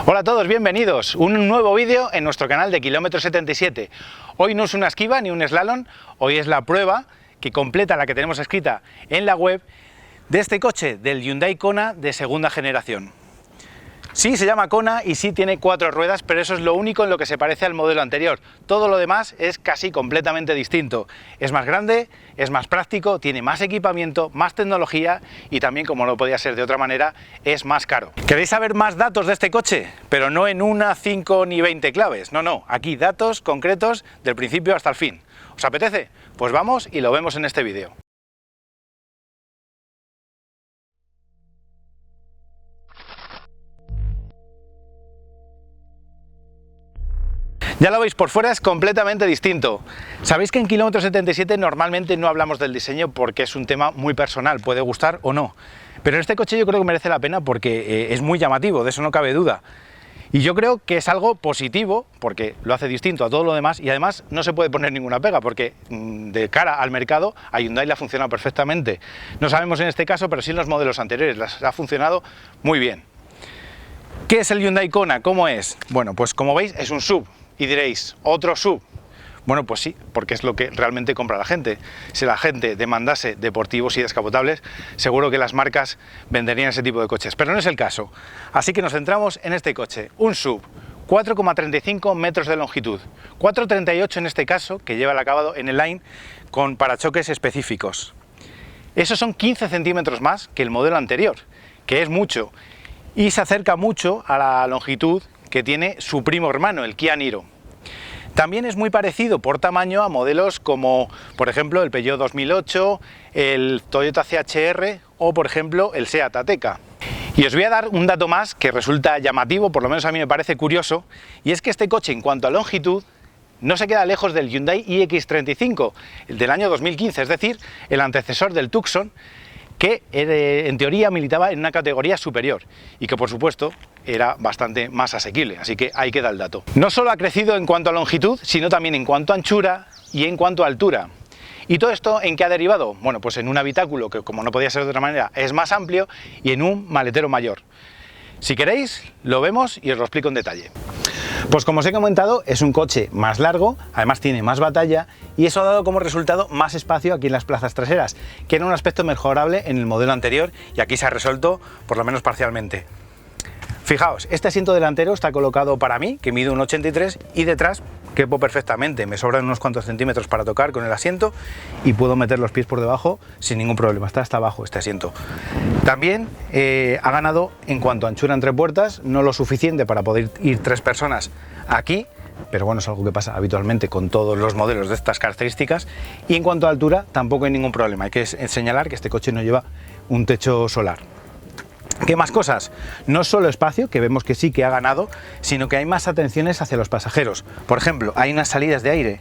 Hola a todos, bienvenidos. Un nuevo vídeo en nuestro canal de Kilómetro 77. Hoy no es una esquiva ni un slalom, hoy es la prueba que completa la que tenemos escrita en la web de este coche, del Hyundai Kona de segunda generación. Sí, se llama Kona y sí tiene 4 ruedas, pero eso es lo único en lo que se parece al modelo anterior. Todo lo demás es casi completamente distinto. Es más grande, es más práctico, tiene más equipamiento, más tecnología y también, como no podía ser de otra manera, es más caro. ¿Queréis saber más datos de este coche? Pero no en una, 5 ni 20 claves. No, aquí datos concretos del principio hasta el fin. ¿Os apetece? Pues vamos y lo vemos en este vídeo. Ya lo veis, por fuera es completamente distinto. Sabéis que en Kilómetro 77 normalmente no hablamos del diseño porque es un tema muy personal, puede gustar o no. Pero este coche yo creo que merece la pena porque es muy llamativo, de eso no cabe duda. Y yo creo que es algo positivo porque lo hace distinto a todo lo demás y además no se puede poner ninguna pega porque de cara al mercado a Hyundai le ha funcionado perfectamente. No sabemos en este caso, pero sí en los modelos anteriores les ha funcionado muy bien. ¿Qué es el Hyundai Kona? ¿Cómo es? Bueno, pues como veis es un SUV. Y diréis, ¿otro SUV? Bueno, pues sí, porque es lo que realmente compra la gente. Si la gente demandase deportivos y descapotables, seguro que las marcas venderían ese tipo de coches, pero no es el caso. Así que nos centramos en este coche, un SUV, 4,35 metros de longitud, 4,38 en este caso, que lleva el acabado en el line con parachoques específicos. Esos son 15 centímetros más que el modelo anterior, que es mucho, y se acerca mucho a la longitud que tiene su primo hermano, el Kia Niro. También es muy parecido por tamaño a modelos como, por ejemplo, el Peugeot 2008, el Toyota CHR o, por ejemplo, el Seat Ateca. Y os voy a dar un dato más que resulta llamativo, por lo menos a mí me parece curioso, y es que este coche, en cuanto a longitud, no se queda lejos del Hyundai iX35, el del año 2015, es decir, el antecesor del Tucson, que en teoría militaba en una categoría superior y que por supuesto era bastante más asequible, así que ahí queda el dato. No solo ha crecido en cuanto a longitud, sino también en cuanto a anchura y en cuanto a altura. ¿Y todo esto en qué ha derivado? Bueno, pues en un habitáculo que, como no podía ser de otra manera, es más amplio y en un maletero mayor. Si queréis, lo vemos y os lo explico en detalle. Pues como os he comentado, es un coche más largo, además tiene más batalla y eso ha dado como resultado más espacio aquí en las plazas traseras, que era un aspecto mejorable en el modelo anterior y aquí se ha resuelto por lo menos parcialmente. Fijaos, este asiento delantero está colocado para mí, que mido 1,83 y detrás quepo perfectamente, me sobran unos cuantos centímetros para tocar con el asiento y puedo meter los pies por debajo sin ningún problema, está hasta abajo este asiento. También ha ganado en cuanto a anchura entre puertas, no lo suficiente para poder ir 3 personas aquí, pero bueno, es algo que pasa habitualmente con todos los modelos de estas características, y en cuanto a altura tampoco hay ningún problema, hay que señalar que este coche no lleva un techo solar. ¿Qué más cosas? No solo espacio, que vemos que sí que ha ganado, sino que hay más atenciones hacia los pasajeros. Por ejemplo, hay unas salidas de aire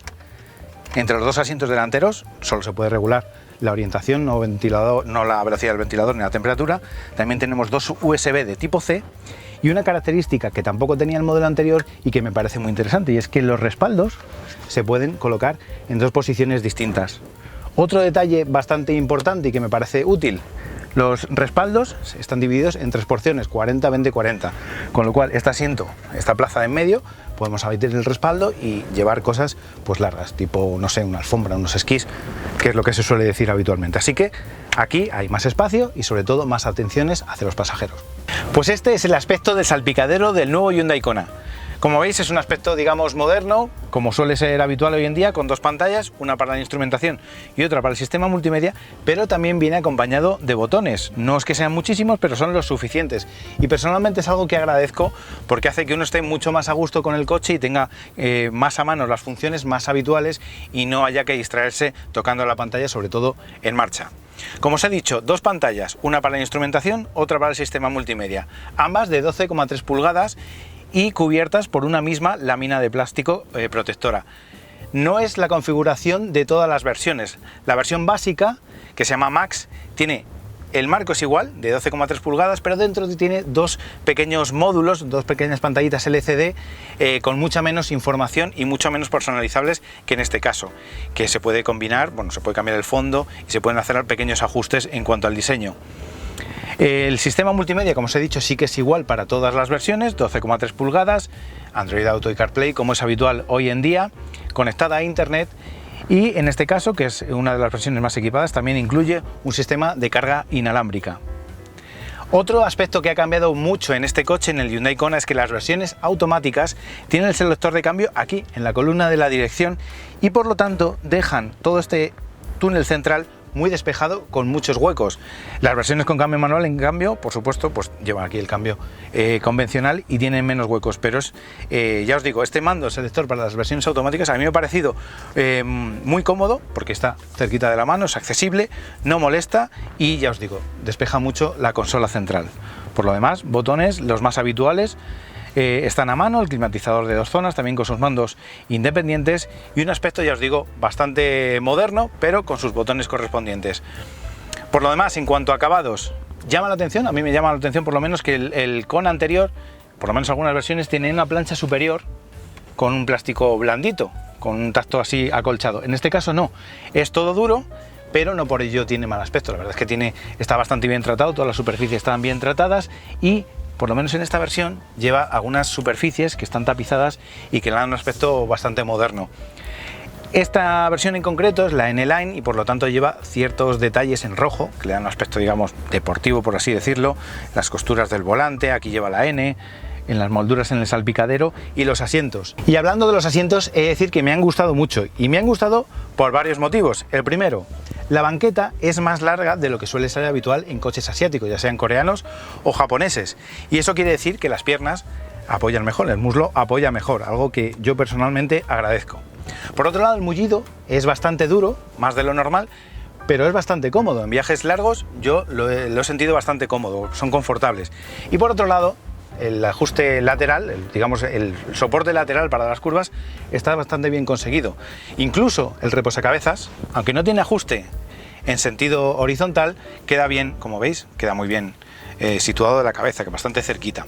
entre los 2 asientos delanteros, solo se puede regular la orientación, no la velocidad del ventilador ni la temperatura. También tenemos 2 USB de tipo C y una característica que tampoco tenía el modelo anterior y que me parece muy interesante, y es que los respaldos se pueden colocar en 2 posiciones distintas. Otro detalle bastante importante y que me parece útil: los respaldos están divididos en 3 porciones, 40, 20, 40, con lo cual este asiento, esta plaza de en medio, podemos abatir el respaldo y llevar cosas pues largas, tipo, no sé, una alfombra, unos esquís, que es lo que se suele decir habitualmente. Así que aquí hay más espacio y sobre todo más atenciones hacia los pasajeros. Pues este es el aspecto del salpicadero del nuevo Hyundai Kona. Como veis, es un aspecto, digamos, moderno, como suele ser habitual hoy en día, con 2 pantallas, una para la instrumentación y otra para el sistema multimedia, pero también viene acompañado de botones. No es que sean muchísimos, pero son los suficientes. Y personalmente es algo que agradezco porque hace que uno esté mucho más a gusto con el coche y tenga más a mano las funciones más habituales y no haya que distraerse tocando la pantalla, sobre todo en marcha. Como os he dicho, 2 pantallas, una para la instrumentación, otra para el sistema multimedia, ambas de 12,3 pulgadas y cubiertas por una misma lámina de plástico protectora. No es la configuración de todas las versiones. La versión básica, que se llama Max, tiene el marco es igual, de 12,3 pulgadas, pero dentro tiene 2 pequeños módulos, 2 pequeñas pantallitas LCD con mucha menos información y mucho menos personalizables que en este caso, que se puede combinar, bueno, se puede cambiar el fondo y se pueden hacer pequeños ajustes en cuanto al diseño. El sistema multimedia, como os he dicho, sí que es igual para todas las versiones, 12,3 pulgadas, Android Auto y CarPlay, como es habitual hoy en día, conectada a Internet, y en este caso, que es una de las versiones más equipadas, también incluye un sistema de carga inalámbrica. Otro aspecto que ha cambiado mucho en este coche, en el Hyundai Kona, es que las versiones automáticas tienen el selector de cambio aquí, en la columna de la dirección, y por lo tanto dejan todo este túnel central muy despejado, con muchos huecos. Las versiones con cambio manual, en cambio, por supuesto, pues llevan aquí el cambio convencional y tienen menos huecos, pero es, ya os digo, este mando selector para las versiones automáticas a mí me ha parecido muy cómodo, porque está cerquita de la mano, es accesible, no molesta y, ya os digo, despeja mucho la consola central. Por lo demás, botones los más habituales, están a mano, el climatizador de 2 zonas, también con sus mandos independientes y un aspecto, ya os digo, bastante moderno, pero con sus botones correspondientes. Por lo demás, en cuanto a acabados, llama la atención, a mí me llama la atención por lo menos que el Kona anterior, por lo menos algunas versiones, tienen una plancha superior con un plástico blandito, con un tacto así acolchado. En este caso no, es todo duro, pero no por ello tiene mal aspecto. La verdad es que está bastante bien tratado, todas las superficies están bien tratadas y, por lo menos en esta versión, lleva algunas superficies que están tapizadas y que le dan un aspecto bastante moderno. Esta versión en concreto es la N-Line y por lo tanto lleva ciertos detalles en rojo que le dan un aspecto, digamos, deportivo, por así decirlo. Las costuras del volante, aquí lleva la N, en las molduras en el salpicadero y los asientos. Y hablando de los asientos, he de decir que me han gustado mucho y me han gustado por varios motivos. El primero, la banqueta es más larga de lo que suele ser habitual en coches asiáticos, ya sean coreanos o japoneses, y eso quiere decir que las piernas apoyan mejor, el muslo apoya mejor, algo que yo personalmente agradezco. Por otro lado, el mullido es bastante duro, más de lo normal, pero es bastante cómodo. En viajes largos yo lo he sentido bastante cómodo, son confortables. Y por otro lado, el ajuste lateral, digamos el soporte lateral para las curvas, está bastante bien conseguido. Incluso el reposacabezas, aunque no tiene ajuste en sentido horizontal, queda bien, como veis, queda muy bien situado de la cabeza, que bastante cerquita.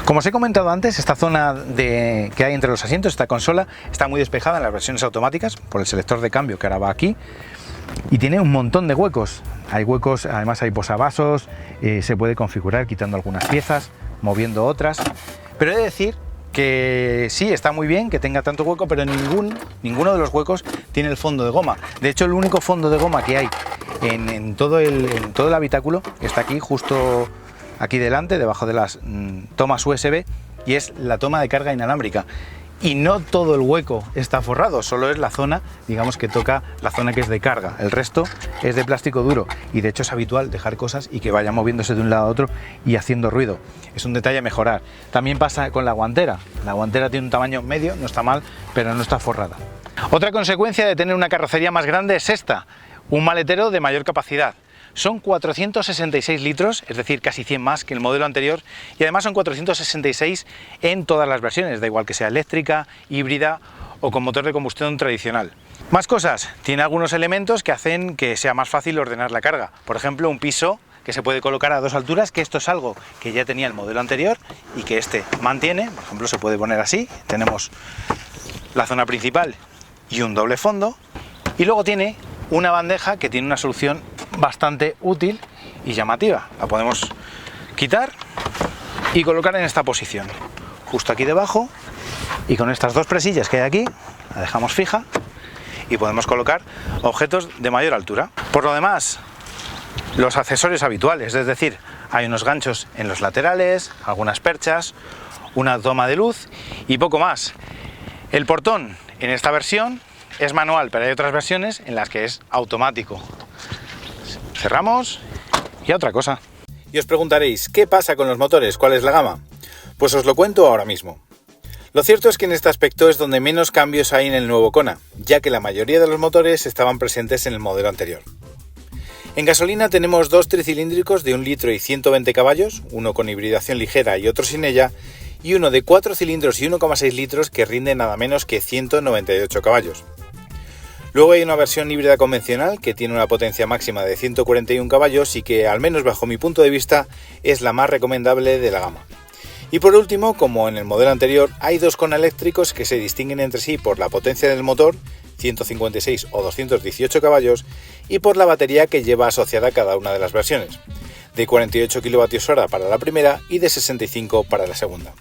Como os he comentado antes, esta zona que hay entre los asientos, esta consola, está muy despejada en las versiones automáticas por el selector de cambio que ahora va aquí, y tiene un montón de huecos. Hay huecos, además hay posavasos, se puede configurar quitando algunas piezas, moviendo otras, pero he de decir que sí, está muy bien que tenga tanto hueco, pero ninguno de los huecos tiene el fondo de goma. De hecho, el único fondo de goma que hay en todo el habitáculo está aquí, justo aquí delante, debajo de las tomas USB, y es la toma de carga inalámbrica. Y no todo el hueco está forrado, solo es la zona, digamos, que toca la zona que es de carga. El resto es de plástico duro y de hecho es habitual dejar cosas y que vayan moviéndose de un lado a otro y haciendo ruido. Es un detalle a mejorar. También pasa con la guantera. La guantera tiene un tamaño medio, no está mal, pero no está forrada. Otra consecuencia de tener una carrocería más grande es esta: un maletero de mayor capacidad. Son 466 litros, es decir, casi 100 más que el modelo anterior, y además son 466 en todas las versiones, da igual que sea eléctrica, híbrida o con motor de combustión tradicional. Más cosas, tiene algunos elementos que hacen que sea más fácil ordenar la carga. Por ejemplo, un piso que se puede colocar a 2 alturas, que esto es algo que ya tenía el modelo anterior y que este mantiene. Por ejemplo, se puede poner así, tenemos la zona principal y un doble fondo, y luego tiene una bandeja que tiene una solución bastante útil y llamativa. La podemos quitar y colocar en esta posición, justo aquí debajo, y con estas 2 presillas que hay aquí, la dejamos fija y podemos colocar objetos de mayor altura. Por lo demás, los accesorios habituales, es decir, hay unos ganchos en los laterales, algunas perchas, una toma de luz y poco más. El portón en esta versión es manual, pero hay otras versiones en las que es automático. Cerramos y otra cosa. Y os preguntaréis, ¿qué pasa con los motores? ¿Cuál es la gama? Pues os lo cuento ahora mismo. Lo cierto es que en este aspecto es donde menos cambios hay en el nuevo Kona, ya que la mayoría de los motores estaban presentes en el modelo anterior. En gasolina tenemos 2 tricilíndricos de 1 litro y 120 caballos, uno con hibridación ligera y otro sin ella, y uno de 4 cilindros y 1,6 litros que rinde nada menos que 198 caballos. Luego hay una versión híbrida convencional que tiene una potencia máxima de 141 caballos y que, al menos bajo mi punto de vista, es la más recomendable de la gama. Y por último, como en el modelo anterior, hay 2 Kona eléctricos que se distinguen entre sí por la potencia del motor, 156 o 218 caballos, y por la batería que lleva asociada cada una de las versiones. de 48 kWh para la primera y de 65 para la segunda.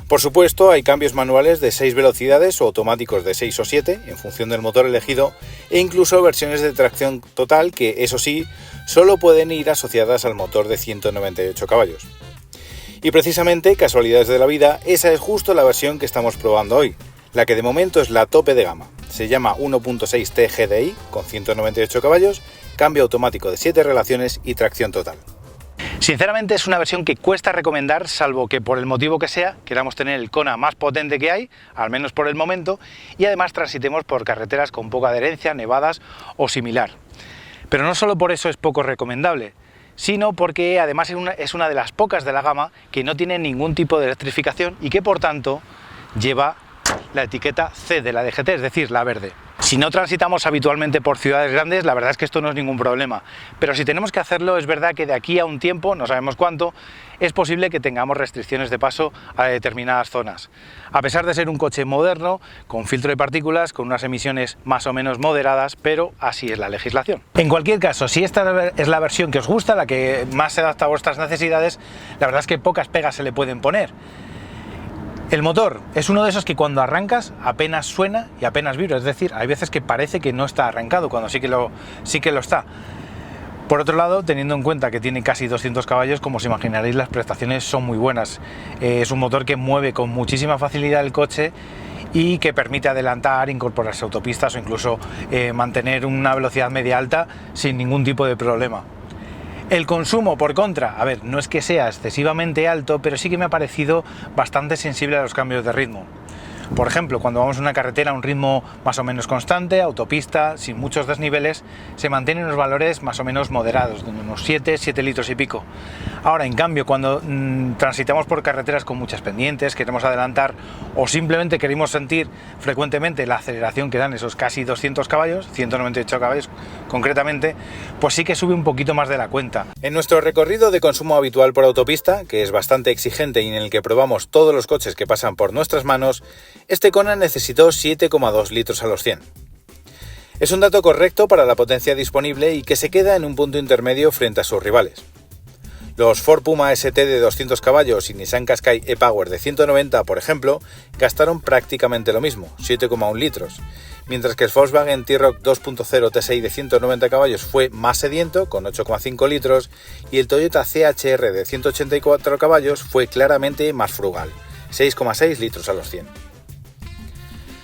Por supuesto, hay cambios manuales de 6 velocidades o automáticos de 6 o 7 en función del motor elegido e incluso versiones de tracción total que, eso sí, solo pueden ir asociadas al motor de 198 caballos. Y precisamente, casualidades de la vida, esa es justo la versión que estamos probando hoy, la que de momento es la tope de gama. Se llama 1.6T GDI con 198 caballos, cambio automático de 7 relaciones y tracción total. Sinceramente es una versión que cuesta recomendar, salvo que por el motivo que sea queramos tener el Kona más potente que hay, al menos por el momento, y además transitemos por carreteras con poca adherencia, nevadas o similar. Pero no solo por eso es poco recomendable, sino porque además es una de las pocas de la gama que no tiene ningún tipo de electrificación y que por tanto lleva la etiqueta C de la DGT, es decir, la verde. Si no transitamos habitualmente por ciudades grandes, la verdad es que esto no es ningún problema, pero si tenemos que hacerlo, es verdad que de aquí a un tiempo, no sabemos cuánto, es posible que tengamos restricciones de paso a determinadas zonas. A pesar de ser un coche moderno, con filtro de partículas, con unas emisiones más o menos moderadas, pero así es la legislación. En cualquier caso, si esta es la versión que os gusta, la que más se adapta a vuestras necesidades, la verdad es que pocas pegas se le pueden poner. El motor es uno de esos que cuando arrancas apenas suena y apenas vibra, es decir, hay veces que parece que no está arrancado cuando sí que lo está. Por otro lado, teniendo en cuenta que tiene casi 200 caballos, como os imaginaréis, las prestaciones son muy buenas. Es un motor que mueve con muchísima facilidad el coche y que permite adelantar, incorporarse a autopistas o incluso mantener una velocidad media alta sin ningún tipo de problema. El consumo, por contra, a ver, no es que sea excesivamente alto, pero sí que me ha parecido bastante sensible a los cambios de ritmo. Por ejemplo, cuando vamos a una carretera a un ritmo más o menos constante, autopista, sin muchos desniveles, se mantienen unos valores más o menos moderados, de unos 7 litros y pico. Ahora, en cambio, cuando transitamos por carreteras con muchas pendientes, queremos adelantar o simplemente queremos sentir frecuentemente la aceleración que dan esos casi 200 caballos, 198 caballos concretamente, pues sí que sube un poquito más de la cuenta. En nuestro recorrido de consumo habitual por autopista, que es bastante exigente y en el que probamos todos los coches que pasan por nuestras manos, este Kona necesitó 7,2 litros a los 100. Es un dato correcto para la potencia disponible y que se queda en un punto intermedio frente a sus rivales. Los Ford Puma ST de 200 caballos y Nissan Qashqai e-Power de 190, por ejemplo, gastaron prácticamente lo mismo, 7,1 litros, mientras que el Volkswagen T-Roc 2.0 T6 de 190 caballos fue más sediento, con 8,5 litros, y el Toyota CHR de 184 caballos fue claramente más frugal, 6,6 litros a los 100.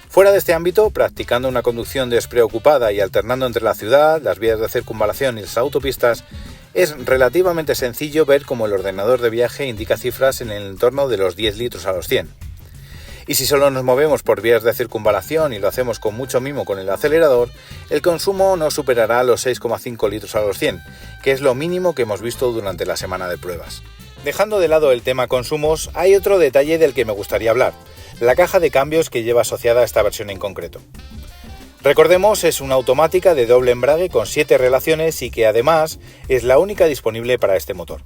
Fuera de este ámbito, practicando una conducción despreocupada y alternando entre la ciudad, las vías de circunvalación y las autopistas, es relativamente sencillo ver cómo el ordenador de viaje indica cifras en el entorno de los 10 litros a los 100. Y si solo nos movemos por vías de circunvalación y lo hacemos con mucho mimo con el acelerador, el consumo no superará los 6,5 litros a los 100, que es lo mínimo que hemos visto durante la semana de pruebas. Dejando de lado el tema consumos, hay otro detalle del que me gustaría hablar: la caja de cambios que lleva asociada a esta versión en concreto. Recordemos, es una automática de doble embrague con 7 relaciones y que además es la única disponible para este motor.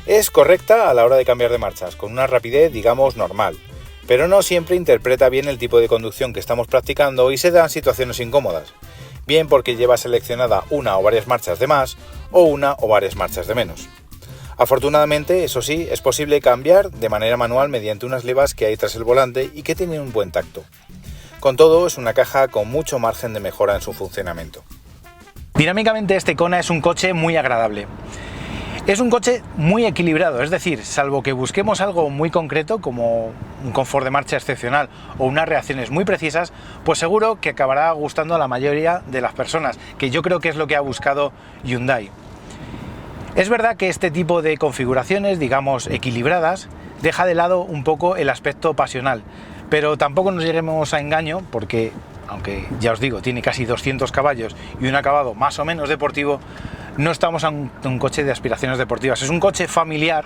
Es correcta a la hora de cambiar de marchas, con una rapidez digamos normal, pero no siempre interpreta bien el tipo de conducción que estamos practicando y se dan situaciones incómodas, bien porque lleva seleccionada una o varias marchas de más o una o varias marchas de menos. Afortunadamente, eso sí, es posible cambiar de manera manual mediante unas levas que hay tras el volante y que tienen un buen tacto. Con todo, es una caja con mucho margen de mejora en su funcionamiento. Dinámicamente este Kona es un coche muy agradable. Es un coche muy equilibrado, es decir, salvo que busquemos algo muy concreto como un confort de marcha excepcional o unas reacciones muy precisas, pues seguro que acabará gustando a la mayoría de las personas, que yo creo que es lo que ha buscado Hyundai. Es verdad que este tipo de configuraciones, digamos equilibradas, deja de lado un poco el aspecto pasional, pero tampoco nos lleguemos a engaño porque, aunque ya os digo, tiene casi 200 caballos y un acabado más o menos deportivo, no estamos ante un coche de aspiraciones deportivas, es un coche familiar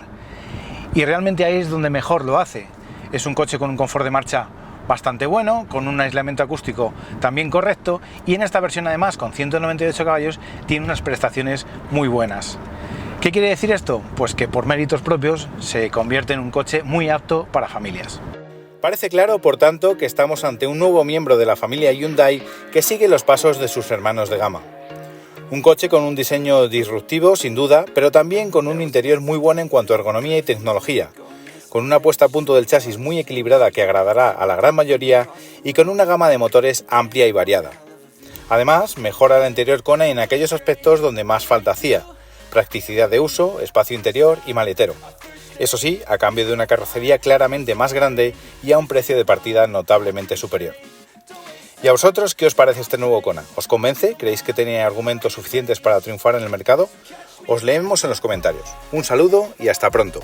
y realmente ahí es donde mejor lo hace. Es un coche con un confort de marcha bastante bueno, con un aislamiento acústico también correcto y en esta versión además con 198 caballos tiene unas prestaciones muy buenas. ¿Qué quiere decir esto? Pues que por méritos propios se convierte en un coche muy apto para familias. Parece claro, por tanto, que estamos ante un nuevo miembro de la familia Hyundai que sigue los pasos de sus hermanos de gama. Un coche con un diseño disruptivo, sin duda, pero también con un interior muy bueno en cuanto a ergonomía y tecnología, con una puesta a punto del chasis muy equilibrada que agradará a la gran mayoría y con una gama de motores amplia y variada. Además, mejora el anterior Kona en aquellos aspectos donde más falta hacía: practicidad de uso, espacio interior y maletero. Eso sí, a cambio de una carrocería claramente más grande y a un precio de partida notablemente superior. ¿Y a vosotros qué os parece este nuevo Kona? ¿Os convence? ¿Creéis que tiene argumentos suficientes para triunfar en el mercado? Os leemos en los comentarios. Un saludo y hasta pronto.